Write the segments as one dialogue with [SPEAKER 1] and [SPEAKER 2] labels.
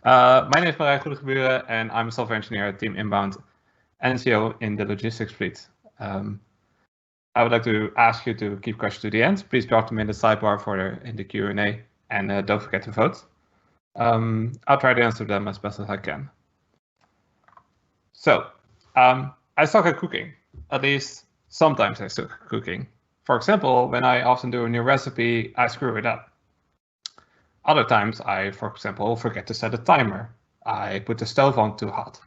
[SPEAKER 1] My name is Marijn Goedegebure, and I'm a software engineer at Team Inbound NCO in the logistics fleet. I would like to ask you to keep questions to the end. Please drop them in the sidebar in the Q&A, and don't forget to vote. I'll try to answer them as best as I can. So, I suck at cooking. At least sometimes I suck at cooking. For example, when I often do a new recipe, I screw it up. Other times I, for example, forget to set a timer. I put the stove on too hot.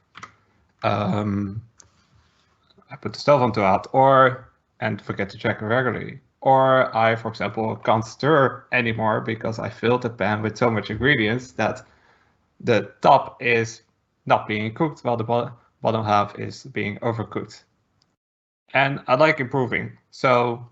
[SPEAKER 1] And forget to check it regularly. Or I, for example, can't stir anymore because I filled the pan with so much ingredients that the top is not being cooked while the bottom half is being overcooked. And I like improving, so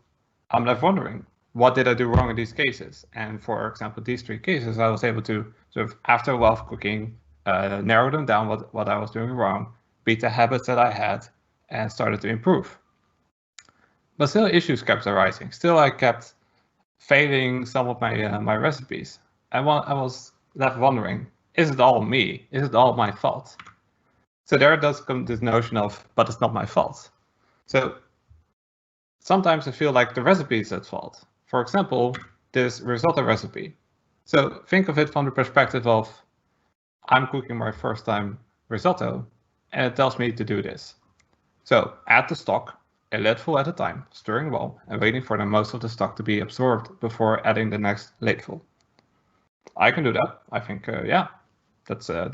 [SPEAKER 1] I'm left wondering, what did I do wrong in these cases? And for example, these 3 cases, I was able to sort of, after a while of cooking, narrow them down what I was doing wrong, beat the habits that I had, and started to improve. But still, issues kept arising. Still, I kept failing some of my recipes. I was left wondering, is it all me? Is it all my fault? So there does come this notion of, but it's not my fault. So sometimes I feel like the recipe is at fault. For example, this risotto recipe. So think of it from the perspective of, I'm cooking my first time risotto, and it tells me to do this. So add the stock, a ladeful at a time, stirring well, and waiting for the most of the stock to be absorbed before adding the next ladeful. I can do that. I think, yeah, that's a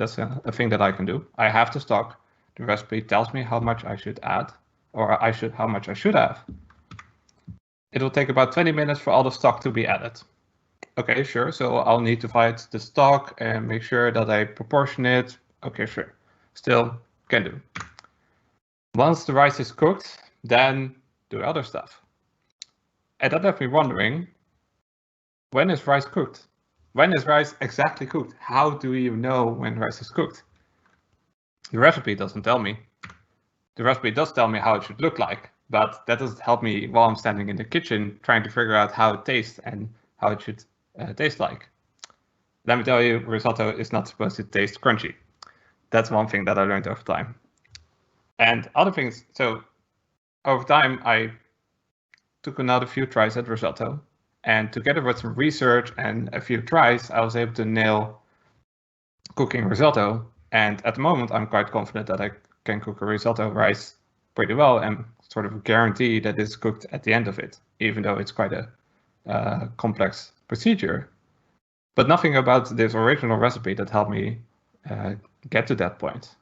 [SPEAKER 1] thing that I can do. I have the stock. The recipe tells me how much I should add, or how much I should have. It will take about 20 minutes for all the stock to be added. Okay, sure. So I'll need to find the stock and make sure that I proportion it. Okay, sure. Still can do. Once the rice is cooked, then do other stuff. And that left me wondering, when is rice cooked? When is rice exactly cooked? How do you know when rice is cooked? The recipe doesn't tell me. The recipe does tell me how it should look like, but that doesn't help me while I'm standing in the kitchen trying to figure out how it tastes and how it should taste like. Let me tell you, risotto is not supposed to taste crunchy. That's one thing that I learned over time. And other things, so over time I took another few tries at risotto, and together with some research and a few tries, I was able to nail cooking risotto. And at the moment, I'm quite confident that I can cook a risotto rice pretty well and sort of guarantee that it's cooked at the end of it, even though it's quite a complex procedure. But nothing about this original recipe that helped me get to that point.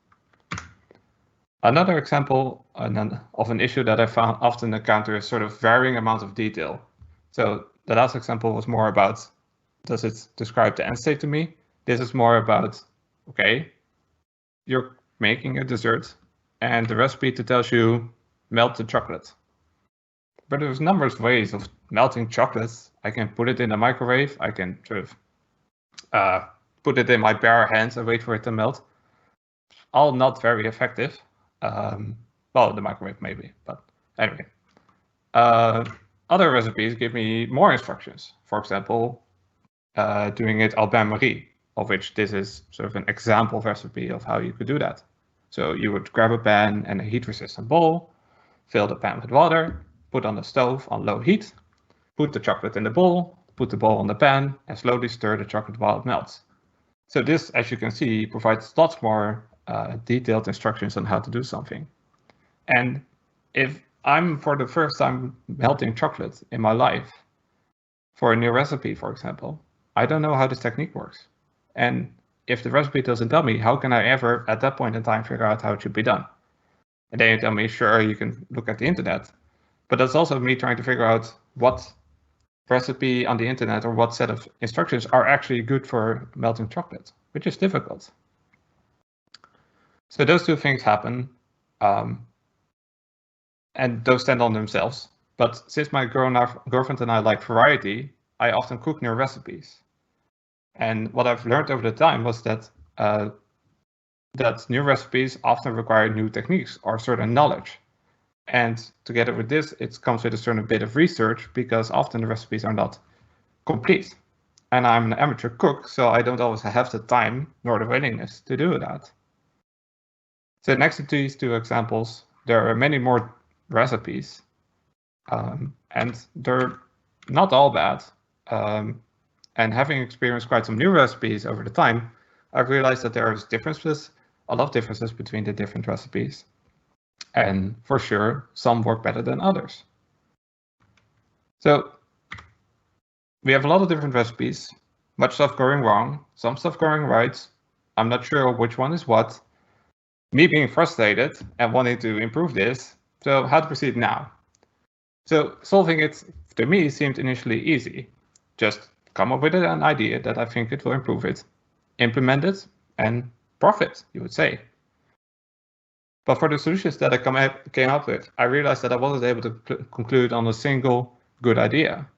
[SPEAKER 1] Another example of an issue that I found often encounter is sort of varying amount of detail. So the last example was more about, does it describe the end state to me? This is more about, okay, you're making a dessert and the recipe tells you melt the chocolate. But there's numerous ways of melting chocolates. I can put it in the microwave. I can sort of put it in my bare hands and wait for it to melt. All not very effective. Well, the microwave maybe, but anyway. Other recipes give me more instructions. For example, doing it au bain-marie, of which this is sort of an example recipe of how you could do that. So you would grab a pan and a heat-resistant bowl, fill the pan with water, put on the stove on low heat, put the chocolate in the bowl, put the bowl on the pan, and slowly stir the chocolate while it melts. So this, as you can see, provides lots more detailed instructions on how to do something. And if I'm for the first time melting chocolate in my life for a new recipe, for example, I don't know how this technique works. And if the recipe doesn't tell me, how can I ever at that point in time figure out how it should be done? And then you tell me, sure, you can look at the internet. But that's also me trying to figure out what recipe on the internet or what set of instructions are actually good for melting chocolate, which is difficult. So those two things happen, and those stand on themselves. But since my girlfriend and I like variety, I often cook new recipes. And what I've learned over the time was that that new recipes often require new techniques or certain knowledge. And together with this, it comes with a certain bit of research because often the recipes are not complete. and I'm an amateur cook, so I don't always have the time nor the willingness to do that. So next to these two examples, there are many more recipes, and they're not all bad. And having experienced quite some new recipes over the time, I've realized that there are differences, a lot of differences between the different recipes. And for sure, some work better than others. So we have a lot of different recipes, much stuff going wrong, some stuff going right. I'm not sure which one is what. Me being frustrated and wanting to improve this. So how to proceed now? So solving it to me seemed initially easy. Just come up with an idea that I think it will improve it, implement it, and profit, you would say. But for the solutions that I came up with, I realized that I wasn't able to conclude on a single good idea.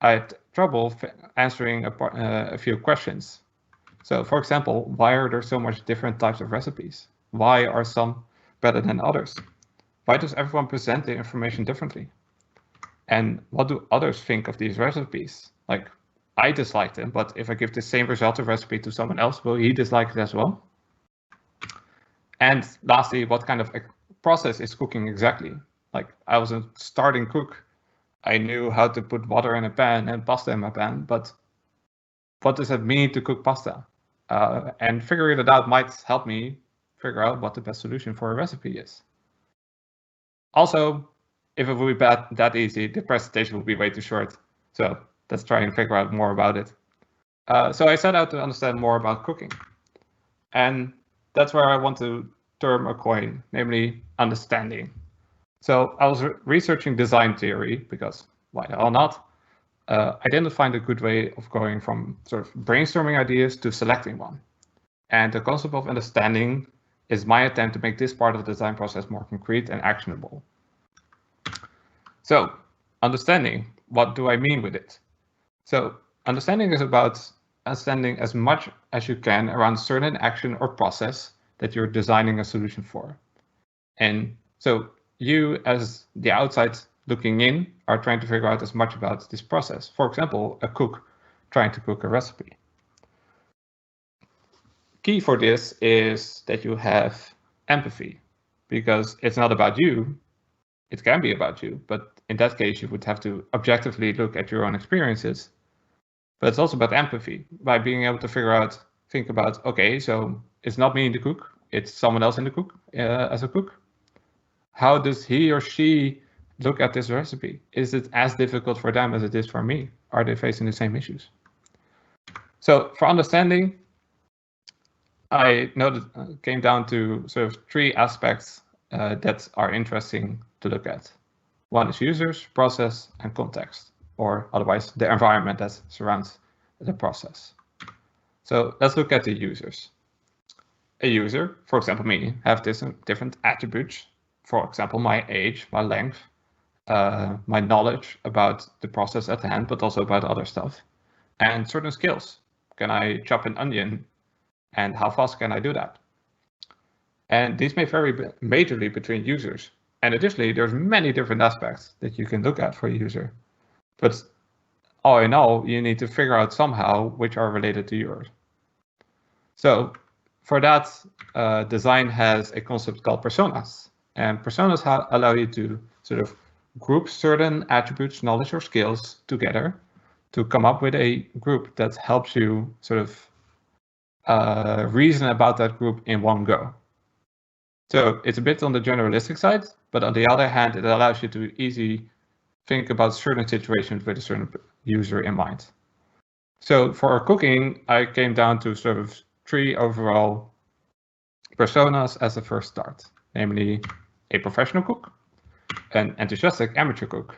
[SPEAKER 1] I had trouble answering a few questions. So for example, why are there so much different types of recipes? Why are some better than others? Why does everyone present the information differently? And what do others think of these recipes? Like, I dislike them, but if I give the same result of recipe to someone else, will he dislike it as well? And lastly, what kind of process is cooking exactly? Like, I was a starting cook. I knew how to put water in a pan and pasta in my pan, but what does it mean to cook pasta? And figuring it out might help me figure out what the best solution for a recipe is. Also, if it would be that easy, the presentation would be way too short. So let's try and figure out more about it. So I set out to understand more about cooking. And that's where I want to term a coin, namely understanding. So I was researching design theory because why the hell not? I didn't find a good way of going from sort of brainstorming ideas to selecting one. And the concept of understanding is my attempt to make this part of the design process more concrete and actionable. So, understanding, what do I mean with it? So, understanding is about understanding as much as you can around a certain action or process that you're designing a solution for. And so you, as the outside looking in, are trying to figure out as much about this process. For example, a cook trying to cook a recipe. Key for this is that you have empathy, because it's not about you. It can be about you, but in that case, you would have to objectively look at your own experiences. But it's also about empathy, by being able to think about, okay, so it's not me in the cook, it's someone else in the cook, as a cook. How does he or she look at this recipe? Is it as difficult for them as it is for me? Are they facing the same issues? So for understanding, I came down to sort of three aspects that are interesting to look at. One is users, process, and context, or otherwise the environment that surrounds the process. So let's look at the users. A user, for example me, have different attributes. For example, my age, my length, my knowledge about the process at hand, but also about other stuff, and certain skills. Can I chop an onion? And how fast can I do that? And these may vary majorly between users. And additionally, there's many different aspects that you can look at for a user. But all in all, you need to figure out somehow which are related to yours. So for that, design has a concept called personas. And personas allow you to sort of group certain attributes, knowledge, or skills together to come up with a group that helps you sort of reason about that group in one go. So it's a bit on the generalistic side, but on the other hand, it allows you to easily think about certain situations with a certain user in mind. So for cooking, I came down to sort of three overall personas as a first start, namely a professional cook, an enthusiastic amateur cook,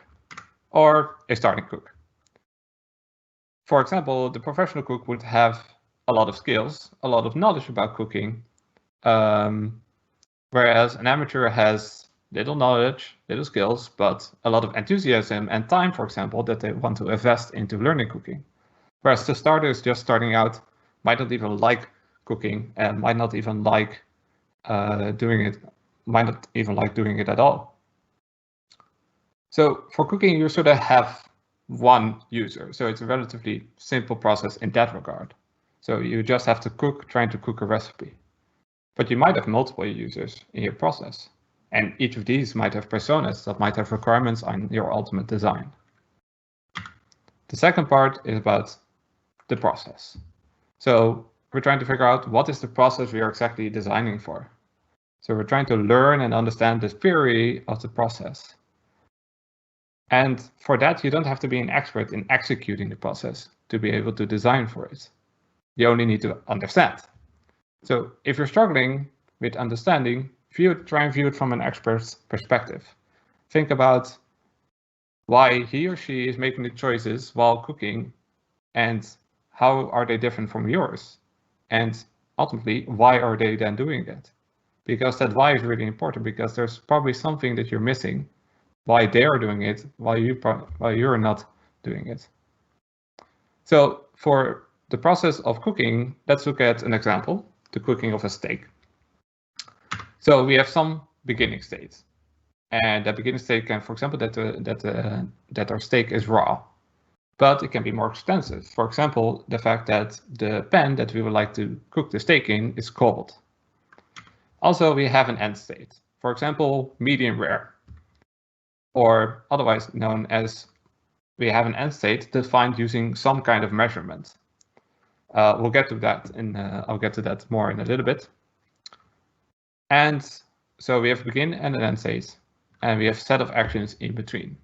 [SPEAKER 1] or a starting cook. For example, the professional cook would have a lot of skills, a lot of knowledge about cooking, whereas an amateur has little knowledge, little skills, but a lot of enthusiasm and time, for example, that they want to invest into learning cooking. Whereas the starter is just starting out, might not even like cooking and might not even like doing it at all. So for cooking, you sort of have one user. So it's a relatively simple process in that regard. So you just have to trying to cook a recipe. But you might have multiple users in your process. And each of these might have personas that might have requirements on your ultimate design. The second part is about the process. So we're trying to figure out what is the process we are exactly designing for. So we're trying to learn and understand the theory of the process. And for that, you don't have to be an expert in executing the process to be able to design for it. You only need to understand. So if you're struggling with understanding, try and view it from an expert's perspective. Think about why he or she is making the choices while cooking and how are they different from yours? And ultimately, why are they then doing it? Because that why is really important, because there's probably something that you're missing, why they are doing it, why you're not doing it. So for the process of cooking, let's look at an example, the cooking of a steak. So we have some beginning state. And that beginning state can, for example, that our steak is raw. But it can be more extensive. For example, the fact that the pan that we would like to cook the steak in is cold. Also, we have an end state. For example, medium rare, or otherwise known as we have an end state defined using some kind of measurement. We'll get to that, I'll get to that more in a little bit. And so we have begin and an end state, and we have a set of actions in between.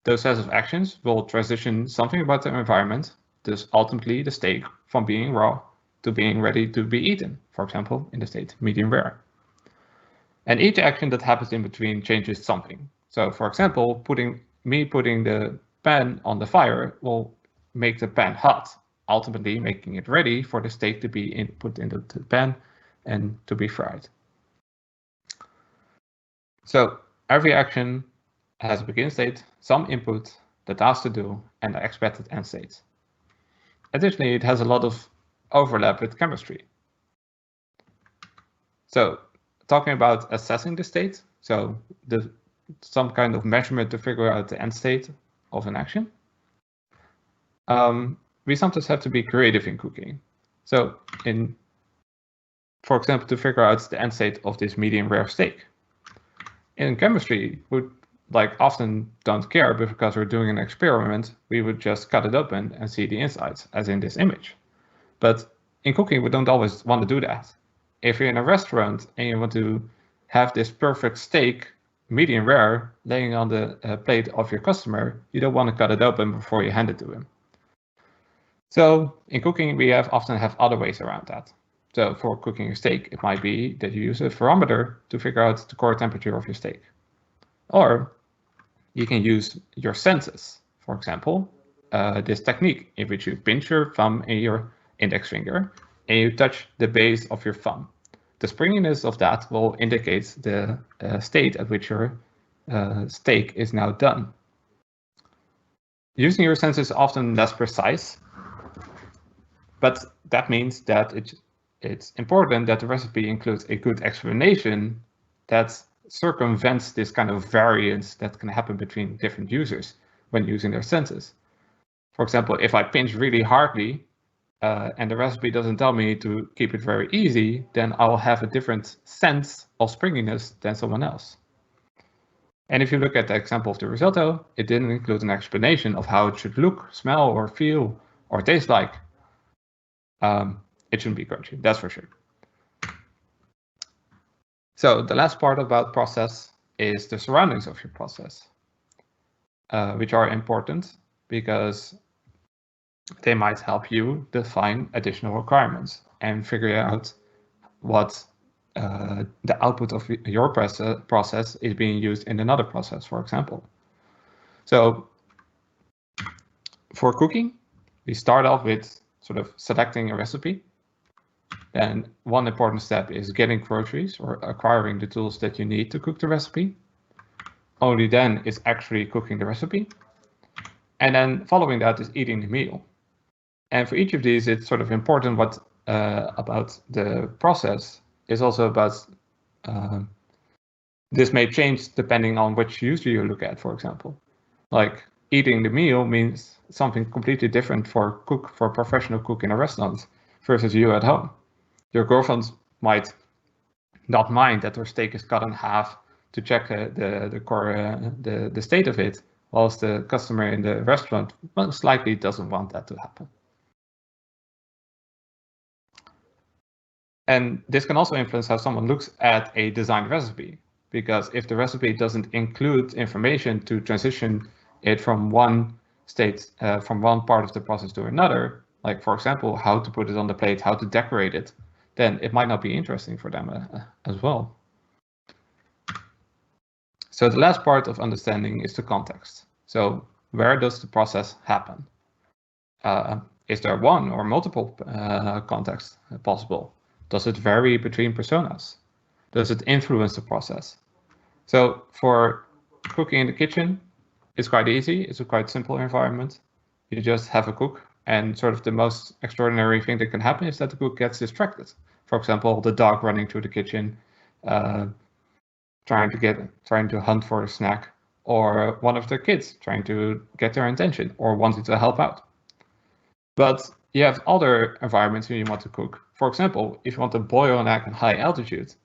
[SPEAKER 1] Those sets of actions will transition something about the environment, thus ultimately the steak from being raw to being ready to be eaten, for example, in the state medium rare. And each action that happens in between changes something. So for example, putting the pan on the fire will make the pan hot, ultimately making it ready for the steak to be put into the pan and to be fried. So every action has a begin state, some input, the task to do, and the expected end state. Additionally, it has a lot of overlap with chemistry. So talking about assessing the state, so some kind of measurement to figure out the end state of an action. We sometimes have to be creative in cooking. So for example, to figure out the end state of this medium rare steak. In chemistry, we often don't care because we're doing an experiment, we would just cut it open and see the insides, as in this image. But in cooking, we don't always want to do that. If you're in a restaurant and you want to have this perfect steak, medium rare, laying on the plate of your customer, you don't want to cut it open before you hand it to him. So in cooking, we often have other ways around that. So for cooking a steak, it might be that you use a thermometer to figure out the core temperature of your steak. Or you can use your senses. For example, this technique in which you pinch your thumb and your index finger and you touch the base of your thumb. The springiness of that will indicate the state at which your steak is now done. Using your senses is often less precise, but that means that it's important that the recipe includes a good explanation that circumvents this kind of variance that can happen between different users when using their senses. For example, if I pinch really hardly and the recipe doesn't tell me to keep it very easy, then I'll have a different sense of springiness than someone else. And if you look at the example of the risotto, it didn't include an explanation of how it should look, smell, or feel, or taste like. It shouldn't be crunchy, that's for sure. So the last part about process is the surroundings of your process, which are important because they might help you define additional requirements and figure out what the output of your process is being used in another process, for example. So for cooking, we start off with sort of selecting a recipe. Then one important step is getting groceries or acquiring the tools that you need to cook the recipe. Only then is actually cooking the recipe. And then following that is eating the meal. And for each of these, it's sort of important what about the process is also about this may change depending on which user you look at, for example. Like eating the meal means something completely different for a professional cook in a restaurant versus you at home. Your girlfriend might not mind that her steak is cut in half to check the state of it, whilst the customer in the restaurant most likely doesn't want that to happen. And this can also influence how someone looks at a designed recipe, because if the recipe doesn't include information to transition it from one state, from one part of the process to another, like for example, how to put it on the plate, how to decorate it, then it might not be interesting for them as well. So the last part of understanding is the context. So where does the process happen? Is there one or multiple contexts possible? Does it vary between personas? Does it influence the process? So for cooking in the kitchen, it's quite easy. It's a quite simple environment. You just have a cook, and sort of the most extraordinary thing that can happen is that the cook gets distracted. For example, the dog running through the kitchen, trying to hunt for a snack, or one of the kids trying to get their attention or wanting to help out. But you have other environments where you want to cook. For example, if you want to boil an egg at high altitude,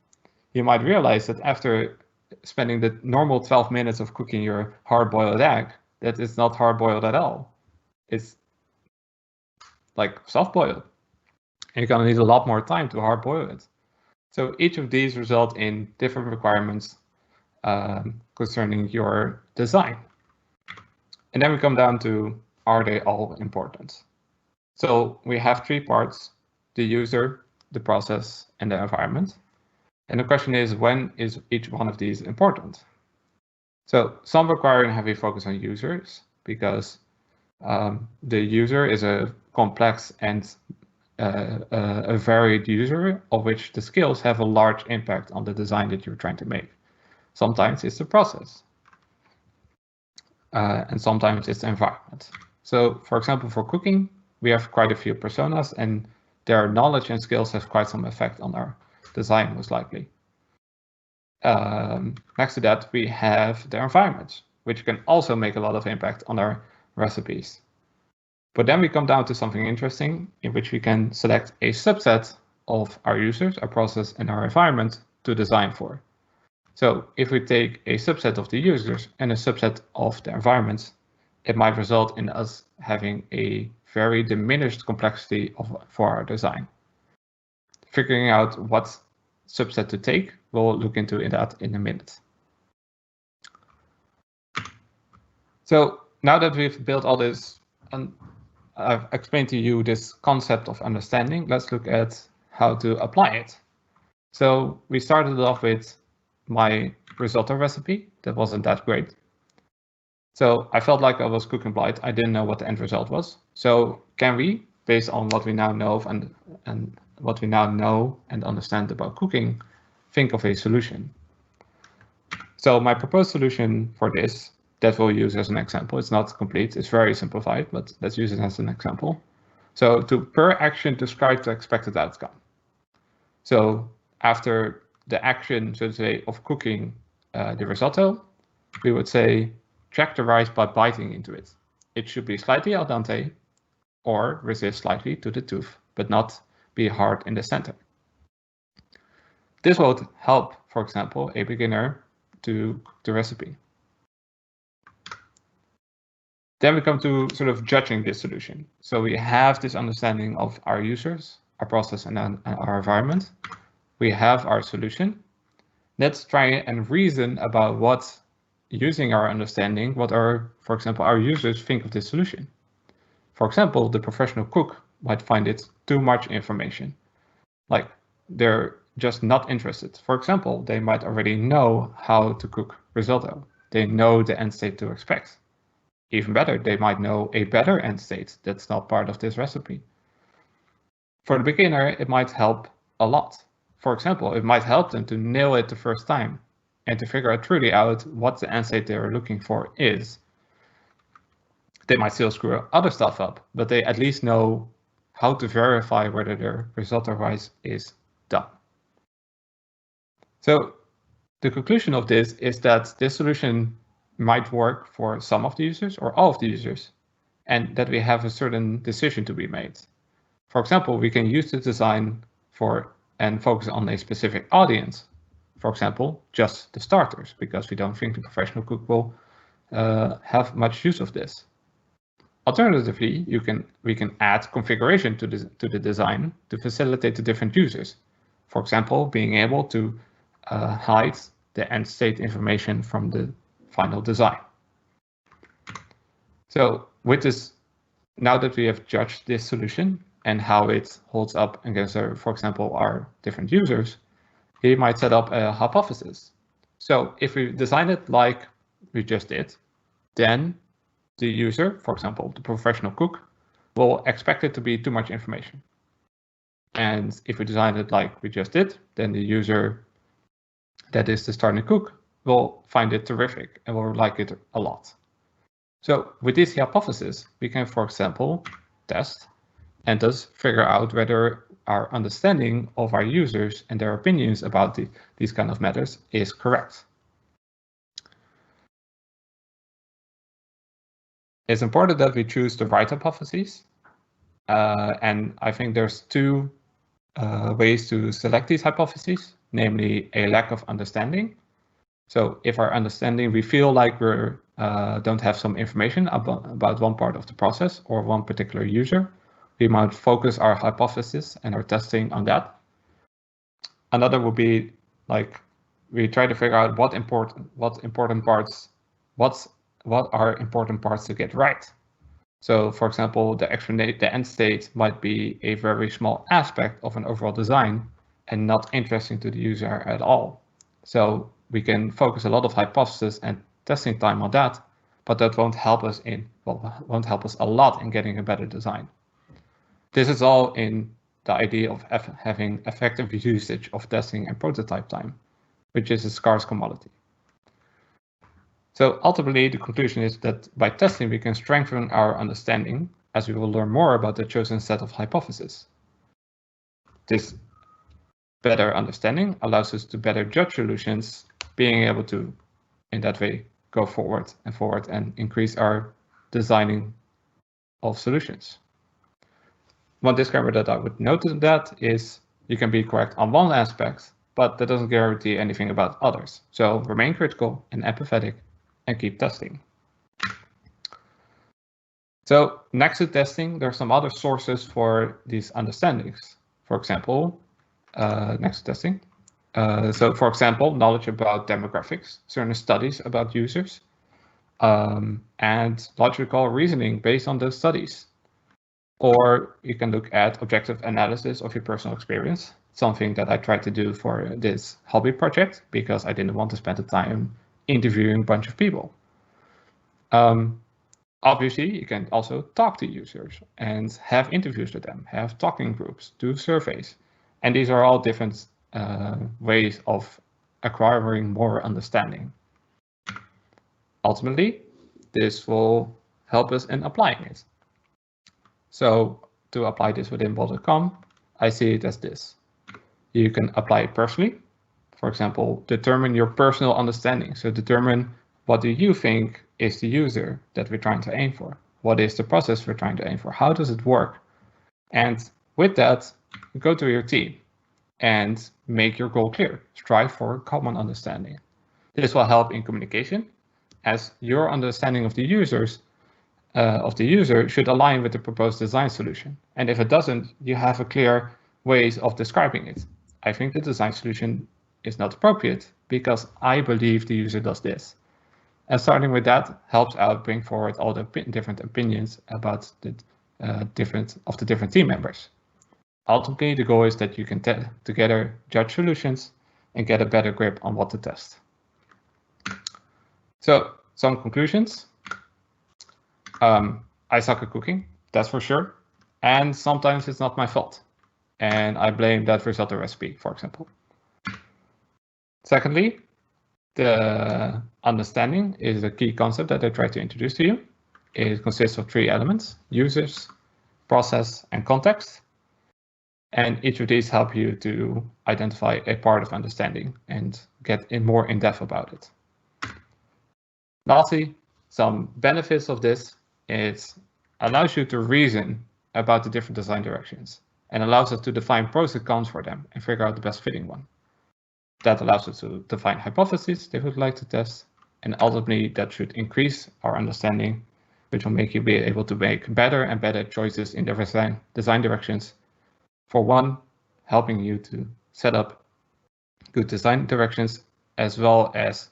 [SPEAKER 1] you might realize that after spending the normal 12 minutes of cooking your hard-boiled egg, that it's not hard-boiled at all. It's like soft-boiled. And you're gonna need a lot more time to hard-boil it. So each of these result in different requirements concerning your design. And then we come down to, are they all important? So we have three parts: the user, the process, and the environment. And the question is, when is each one of these important? So some require a heavy focus on users, because the user is a complex and a varied user, of which the skills have a large impact on the design that you're trying to make. Sometimes it's the process, and sometimes it's the environment. So for example, for cooking, we have quite a few personas, and their knowledge and skills have quite some effect on our design, most likely. Next to that, we have the environment, which can also make a lot of impact on our recipes. But then we come down to something interesting, in which we can select a subset of our users, our process, and our environment to design for. So if we take a subset of the users and a subset of the environments, it might result in us having a very diminished complexity for our design. Figuring out what subset to take, we'll look into that in a minute. So now that we've built all this, and I've explained to you this concept of understanding, let's look at how to apply it. So we started off with my risotto recipe. That wasn't that great. So I felt like I was cooking blind. I didn't know what the end result was. So can we, based on what we now know and what we now know and understand about cooking, think of a solution? So my proposed solution for this, that we'll use as an example, it's not complete, it's very simplified, but let's use it as an example. So to per action, describe the expected outcome. So after the action, so to say, of cooking the risotto, we would say, check the rice by biting into it. It should be slightly al dente or resist slightly to the tooth, but not be hard in the center. This would help, for example, a beginner to cook the recipe. Then we come to sort of judging this solution. So we have this understanding of our users, our process, and our environment. We have our solution. Let's try and reason about what, using our understanding, what for example, our users think of this solution. For example, the professional cook might find it too much information. Like, they're just not interested. For example, they might already know how to cook risotto. They know the end state to expect. Even better, they might know a better end state that's not part of this recipe. For the beginner, it might help a lot. For example, it might help them to nail it the first time and to figure out truly out what the end state they're looking for is. They might still screw other stuff up, but they at least know how to verify whether their risotto rice is done. So the conclusion of this is that this solution might work for some of the users or all of the users, and that we have a certain decision to be made. For example, we can use the design and focus on a specific audience. For example, just the starters, because we don't think the professional cook will have much use of this. Alternatively, we can add configuration to the design to facilitate the different users. For example, being able to hide the end state information from the final design. So with this, now that we have judged this solution and how it holds up against, for example, our different users, we might set up a hypothesis. So if we design it like we just did, then the user, for example, the professional cook, will expect it to be too much information. And if we design it like we just did, then the user, that is the starting cook, will find it terrific and will like it a lot. So with this hypothesis, we can, for example, test and thus figure out whether our understanding of our users and their opinions about these kind of matters is correct. It's important that we choose the right hypotheses. And I think there's two ways to select these hypotheses, namely a lack of understanding. So if our understanding, we feel like we don't have some information about one part of the process or one particular user, we might focus our hypothesis and our testing on that. Another would be like we try to figure out what are important parts to get right. So for example, the end state might be a very small aspect of an overall design and not interesting to the user at all. So we can focus a lot of hypothesis and testing time on that, but that won't help us a lot in getting a better design. This is all in the idea of having effective usage of testing and prototype time, which is a scarce commodity. So ultimately, the conclusion is that by testing, we can strengthen our understanding as we will learn more about the chosen set of hypotheses. This better understanding allows us to better judge solutions, being able to, in that way, go forward and increase our designing of solutions. One disclaimer that I would note in that is you can be correct on one aspect, but that doesn't guarantee anything about others. So remain critical and empathetic and keep testing. So next to testing, there are some other sources for these understandings. For example, next to testing. So for example, knowledge about demographics, certain studies about users, and logical reasoning based on those studies. Or you can look at objective analysis of your personal experience, something that I tried to do for this hobby project because I didn't want to spend the time interviewing a bunch of people. Obviously, you can also talk to users and have interviews with them, have talking groups, do surveys. And these are all different ways of acquiring more understanding. Ultimately, this will help us in applying it. So to apply this within bol.com, I see it as this. You can apply it personally. For example, determine your personal understanding. So determine what do you think is the user that we're trying to aim for? What is the process we're trying to aim for? How does it work? And with that, go to your team and make your goal clear. Strive for common understanding. This will help in communication as your understanding of the user should align with the proposed design solution. And if it doesn't, you have a clear ways of describing it. I think the design solution is not appropriate because I believe the user does this. And starting with that helps out bring forward all the different opinions about the different team members. Ultimately, the goal is that you can together judge solutions and get a better grip on what to test. So some conclusions. I suck at cooking, that's for sure. And sometimes it's not my fault. And I blame that risotto recipe, for example. Secondly, the understanding is a key concept that I try to introduce to you. It consists of 3 elements: users, process, and context. And each of these help you to identify a part of understanding and get more in depth about it. Lastly, some benefits of this: it allows you to reason about the different design directions and allows us to define pros and cons for them and figure out the best fitting one. That allows us to define hypotheses they would like to test, and ultimately that should increase our understanding, which will make you be able to make better and better choices in the design directions. For one, helping you to set up good design directions, as well as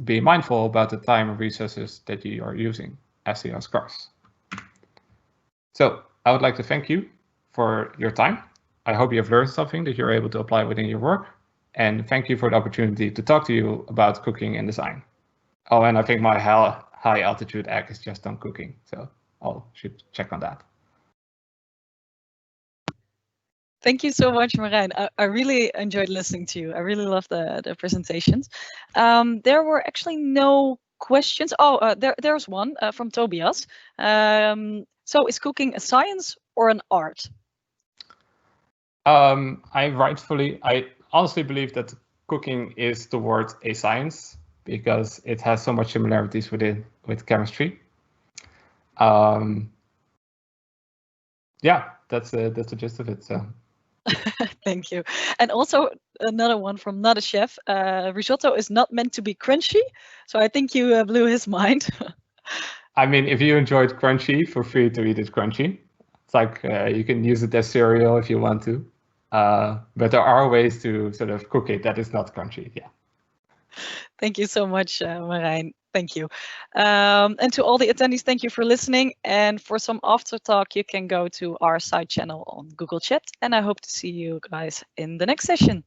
[SPEAKER 1] be mindful about the time and resources that you are using as they are scarce. So I would like to thank you for your time. I hope you have learned something that you're able to apply within your work. And thank you for the opportunity to talk to you about cooking and design. Oh, and I think my high altitude egg is just on cooking, so I should check on that.
[SPEAKER 2] Thank you so much, Marijn. I really enjoyed listening to you. I really love the presentations. There were actually no questions. Oh, there's one from Tobias. So is cooking a science or an art?
[SPEAKER 1] I honestly believe that cooking is towards a science because it has so much similarities with chemistry. Yeah, that's the gist of it. So.
[SPEAKER 2] Thank you. And also another one from not a chef. Risotto is not meant to be crunchy, so I think you blew his mind.
[SPEAKER 1] I mean, if you enjoyed crunchy, feel free to eat it crunchy. It's like you can use it as cereal if you want to, but there are ways to sort of cook it that is not crunchy. Yeah.
[SPEAKER 2] Thank you so much, Marijn. Thank you. And to all the attendees, thank you for listening. And for some after talk, you can go to our side channel on Google Chat. And I hope to see you guys in the next session.